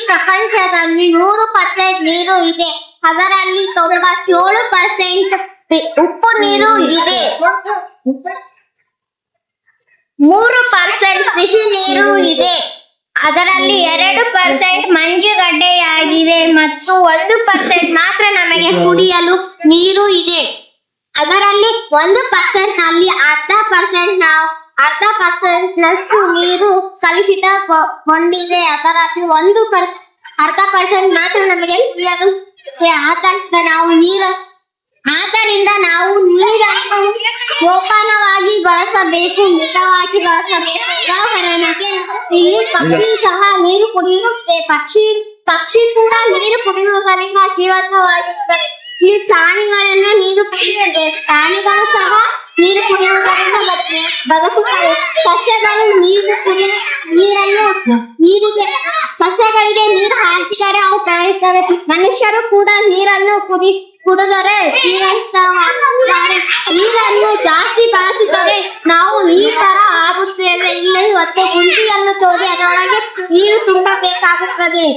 ಪ್ರಪಂಚದಲ್ಲಿ 100% ನೀರು ಇದೆ. ಅದರಲ್ಲಿ 97% ಉಪ್ಪು ನೀರು ಇದೆ. 3% ಕೃಷಿ ನೀರು ಇದೆ. ಅದರಲ್ಲಿ 2% ಮಂಜುಗಡ್ಡೆಯಾಗಿದೆ ಮತ್ತು 1% ಮಾತ್ರ ನಮಗೆ ಕುಡಿಯಲು ನೀರು ಇದೆ. ಅದರಲ್ಲಿ 1% ನಲ್ಲಿ ಅರ್ಧ ಪರ್ಸೆಂಟ್ ನಷ್ಟು ನೀರು ಕಲುಷಿತಗೊಂಡಿದೆ. ಅದರಲ್ಲಿ ಅರ್ಧ ಪರ್ಸೆಂಟ್ ಮಾತ್ರ ನಮಗೆ ಕುಡಿಯಲು ಇದೆ. ಆದ್ದರಿಂದ ನಾವು ನೀರನ್ನು ಜೋಪಾನವಾಗಿ ಬಳಸಬೇಕು, ಮಿತವಾಗಿ ಬಳಸಬೇಕು. ಉದಾಹರಣೆಗೆ ಇಲ್ಲಿ ಪಕ್ಷಿ ಸಹ ನೀರು ಕುಡಿಯುತ್ತೆ. ಪಕ್ಷಿ ಕೂಡ ನೀರು ಕುಡಿಯುವುದರಿಂದ ಜೀವಂತವಾಗಿರುತ್ತದೆ. ಈ ಪ್ರಾಣಿಗಳೆಲ್ಲ ನೀರು ಕುಡಿಯುತ್ತದೆ. ಪ್ರಾಣಿಗಳು ಸಹ ನೀರು ಕುಡಿಯುವುದರಿಂದ ಬದುಕುತ್ತವೆ. ಸಸ್ಯಗಳು ಸಸ್ಯಗಳಿಗೆ ನೀರು ಹಾಕಿದರೆ ಅವು ಬೆಳೆಯುತ್ತವೆ. ಮನುಷ್ಯರು ಕೂಡ ನೀರನ್ನು ಕುಡಿದರೆ ಜೀವಂತವಾಗುತ್ತಾರೆ. ನೀರನ್ನು ಜಾಸ್ತಿ ಬಳಸಿದರೆ ನಾವು ಈ ತರ ಆಗುತ್ತೇವೆ. ಇಲ್ಲಿ ಒಂದು ಗುಂಡಿಯನ್ನು ತೋಡಿ ಅದರೊಳಗೆ ನೀರು ತುಂಬಬೇಕಾಗುತ್ತದೆ.